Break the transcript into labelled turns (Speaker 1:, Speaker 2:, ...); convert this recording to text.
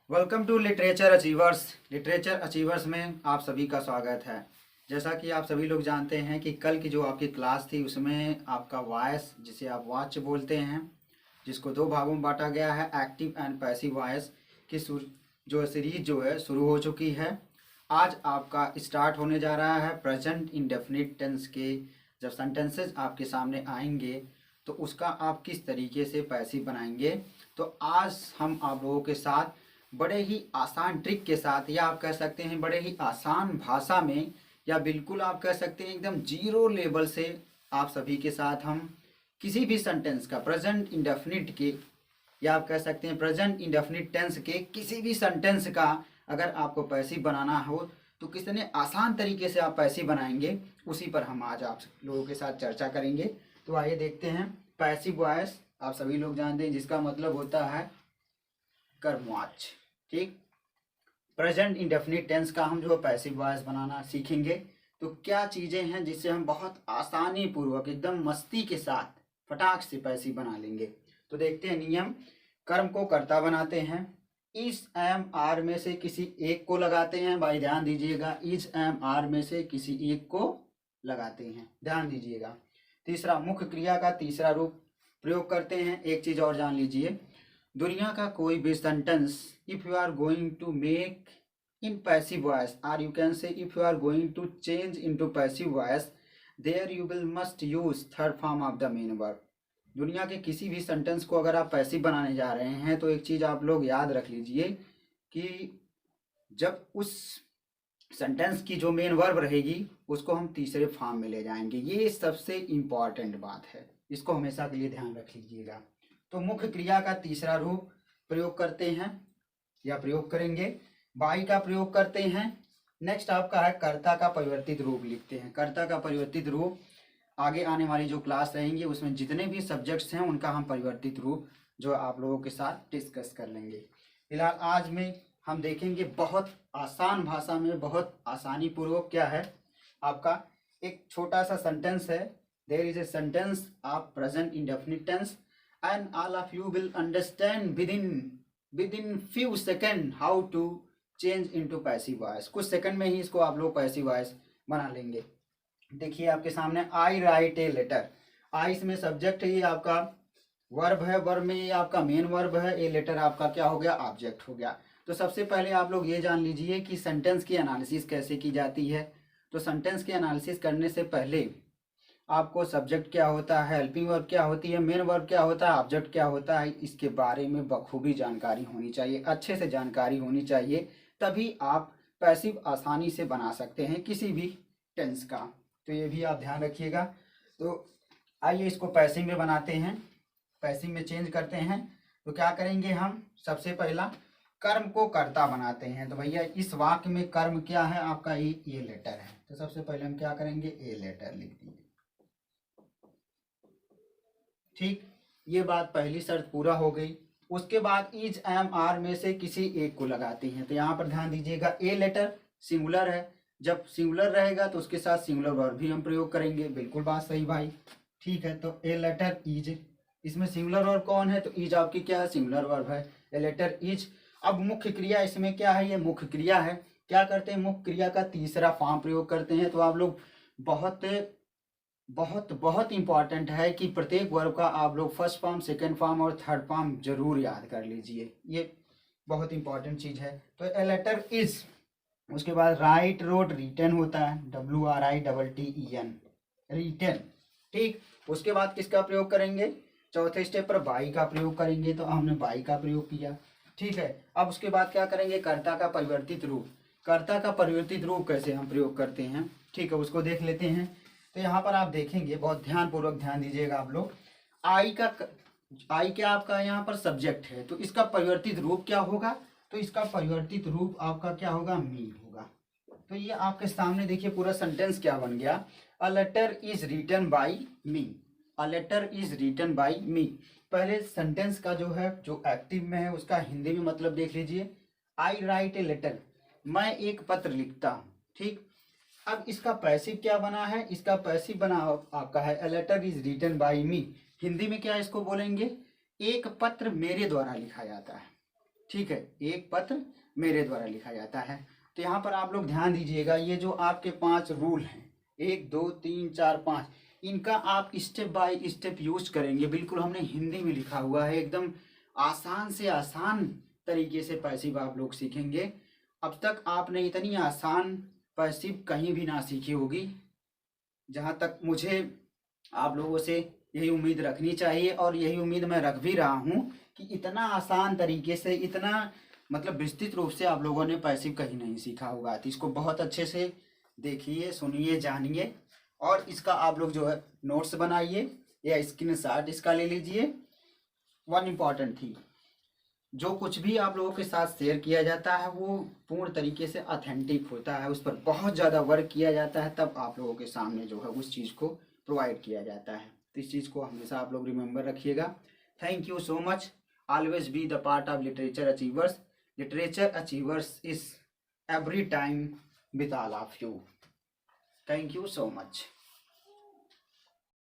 Speaker 1: Welcome to literature achievers. Literature achievers में आप सभी का स्वागत है। जैसा कि आप सभी लोग जानते हैं कि कल की जो आपकी क्लास थी उसमें आपका वॉइस, जिसे आप वाच्य बोलते हैं, जिसको दो भागों में बांटा गया है, एक्टिव एंड पैसिव वॉइस की जो सीरीज जो है शुरू हो चुकी है। आज आपका स्टार्ट होने जा रहा है प्रेजेंट इंडेफिनिट टेंस के। जब सेंटेंसेस आपके सामने आएंगे तो उसका आप किस तरीके से पैसिव बनाएंगे। तो आज हम आप लोगों के साथ बड़े ही आसान ट्रिक के साथ, या आप कह सकते हैं बड़े ही आसान भाषा में, या बिल्कुल आप कह सकते हैं एकदम जीरो लेवल से आप सभी के साथ हम किसी भी सेंटेंस का प्रेजेंट इंडेफिनिट के, या आप कह सकते हैं प्रेजेंट इंडेफिनिट टेंस के किसी भी सेंटेंस का अगर आपको पैसिव बनाना हो तो कितने आसान तरीके से आप पैसिव बनाएंगे, उसी पर हम आज आप लोगों के साथ चर्चा करेंगे। तो आइए देखते हैं। पैसिव वॉइस आप सभी लोग जानते हैं जिसका मतलब होता है कर्मवाच्य। ठीक, प्रेजेंट इंडेफिनिट टेंस का हम जो पैसिव वॉइस बनाना सीखेंगे। तो क्या चीज़ें हैं जिससे हम बहुत आसानी पूर्वक एकदम मस्ती के साथ फटाक से पैसिव बना लेंगे। तो देखते हैं नियम। कर्म को कर्ता बनाते हैं, इज एम आर में से किसी एक को लगाते हैं। भाई ध्यान दीजिएगा, इज एम आर में से किसी एक को लगाते हैं, ध्यान दीजिएगा। तीसरा, मुख्य क्रिया का तीसरा रूप प्रयोग करते हैं। एक चीज़ और जान लीजिए, दुनिया का कोई भी sentence if you are going to make in passive voice, और you can say if you are going to change into passive voice, there you will must use third form of the main verb. दुनिया के किसी भी sentence को अगर आप passive बनाने जा रहे हैं तो एक चीज़ आप लोग याद रख लीजिए कि जब उस सेंटेंस की जो मेन वर्ब रहेगी उसको हम तीसरे फॉर्म में ले जाएंगे। ये सबसे इम्पॉर्टेंट बात है, इसको हमेशा के लिए ध्यान रख लीजिएगा। तो मुख्य क्रिया का तीसरा रूप प्रयोग करते हैं या प्रयोग करेंगे, बाई का प्रयोग करते हैं। नेक्स्ट आपका है कर्ता का परिवर्तित रूप लिखते हैं। कर्ता का परिवर्तित रूप आगे आने वाली जो क्लास रहेंगी उसमें जितने भी सब्जेक्ट्स हैं उनका हम परिवर्तित रूप जो आप लोगों के साथ डिस्कस कर लेंगे। फिलहाल आज में हम देखेंगे बहुत आसान भाषा में, बहुत आसानी पूर्वक क्या है आपका एक छोटा सा सेंटेंस है। There is a sentence of present indefinite tense and all of you will understand within few second how to change into passive voice। कुछ सेकंड में ही इसको आप लोग पैसिव वॉइस बना लेंगे। देखिए आपके सामने, आई राइट ए लेटर। आई इसमें सब्जेक्ट है, ये आपका वर्ब है, वर्ब में ये आपका मेन वर्ब है, ए लेटर आपका क्या हो गया, ऑब्जेक्ट हो गया। तो सबसे पहले आप लोग ये जान लीजिए कि सेंटेंस की एनालिसिस कैसे की जाती है। तो सेंटेंस की एनालिसिस करने से पहले आपको सब्जेक्ट क्या होता है, हेल्पिंग वर्ब क्या होती है, मेन वर्ब क्या होता है, ऑब्जेक्ट क्या होता है, इसके बारे में बखूबी जानकारी होनी चाहिए, अच्छे से जानकारी होनी चाहिए। तभी आप पैसिव आसानी से बना सकते हैं किसी भी टेंस का। तो ये भी आप ध्यान रखिएगा। तो आइए इसको पैसिव में बनाते हैं, पैसिव में चेंज करते हैं। तो क्या करेंगे हम, सबसे पहला कर्म को कर्ता बनाते हैं। तो भैया इस वाक्य में कर्म क्या है आपका, ये लेटर है। तो सबसे पहले हम क्या करेंगे, ए लेटर लिख देंगे। ठीक, ये बात पहली शर्त पूरा हो गई। उसके बाद इज एम आर में से किसी एक को लगाते हैं। तो यहाँ पर ध्यान दीजिएगा, ए लेटर सिंगुलर है, जब सिंगुलर रहेगा तो उसके साथ सिंगुलर वर्ब भी हम प्रयोग करेंगे। बिल्कुल बात सही भाई, ठीक है। तो ए लेटर इज, इसमें सिंगुलर वर्ब कौन है, तो इज आपकी क्या है, सिंगुलर वर्ब है, ए लेटर इज। अब मुख्य क्रिया इसमें क्या है, ये मुख्य क्रिया है। क्या करते हैं, मुख्य क्रिया का तीसरा फॉर्म प्रयोग करते हैं। तो आप लोग बहुत बहुत बहुत इंपॉर्टेंट है कि प्रत्येक वर्ब का आप लोग फर्स्ट फॉर्म, सेकंड फॉर्म और थर्ड फॉर्म जरूर याद कर लीजिए, ये बहुत इंपॉर्टेंट चीज़ है। तो ए लेटर इज, उसके बाद राइट रोड रिटन होता है, WRITTEN, रिटन। ठीक, उसके बाद किसका प्रयोग करेंगे, चौथे स्टेप पर बाई का प्रयोग करेंगे। तो हमने बाई का प्रयोग किया, ठीक है। अब उसके बाद क्या करेंगे, कर्ता का परिवर्तित रूप। कर्ता का परिवर्तित रूप कैसे हम प्रयोग करते हैं, ठीक है, उसको देख लेते हैं। तो यहाँ पर आप देखेंगे, बहुत ध्यानपूर्वक ध्यान दीजिएगा आप लोग। आई क्या आपका यहाँ पर सब्जेक्ट है, तो इसका परिवर्तित रूप क्या होगा, तो इसका परिवर्तित रूप आपका क्या होगा, मी होगा। तो ये आपके सामने देखिए पूरा सेंटेंस क्या बन गया, a letter is written by me, a letter is written by me. पहले सेंटेंस का जो है, जो एक्टिव में है, उसका हिंदी में मतलब देख लीजिए, आई राइट ए लेटर, मैं एक पत्र लिखता हूँ। ठीक, अब इसका पैसिव क्या बना है, इसका पैसिव बना आपका है, a letter is written by me. Hindi में क्या इसको बोलेंगे, एक पत्र मेरे द्वारा लिखा जाता है। ठीक है, एक पत्र मेरे द्वारा लिखा जाता है। तो यहाँ पर आप लोग ध्यान दीजिएगा, ये जो आपके 5 रूल हैं, 1 2 3 4 5, इनका आप स्टेप बाय स्टेप यूज करेंगे। बिल्कुल हमने हिंदी में लिखा हुआ है, एकदम आसान से आसान तरीके से पैसिव आप लोग सीखेंगे। अब तक आपने इतनी आसान पैसिव कहीं भी ना सीखी होगी। जहाँ तक मुझे आप लोगों से यही उम्मीद रखनी चाहिए, और यही उम्मीद मैं रख भी रहा हूँ कि इतना आसान तरीके से, इतना मतलब विस्तृत रूप से आप लोगों ने पैसिव कहीं नहीं सीखा होगा। तो इसको बहुत अच्छे से देखिए, सुनिए, जानिए, और इसका आप लोग जो है नोट्स बनाइए या स्क्रीनशॉट इसका ले लीजिए। वन इम्पॉर्टेंट थी, जो कुछ भी आप लोगों के साथ शेयर किया जाता है वो पूर्ण तरीके से ऑथेंटिक होता है, उस पर बहुत ज़्यादा वर्क किया जाता है, तब आप लोगों के सामने जो है उस चीज़ को प्रोवाइड किया जाता है। तो इस चीज़ को हमेशा आप लोग रिमेंबर रखिएगा। Thank you so much. Always be the part of literature achievers. Literature achievers is every time with all of you. Thank you so much.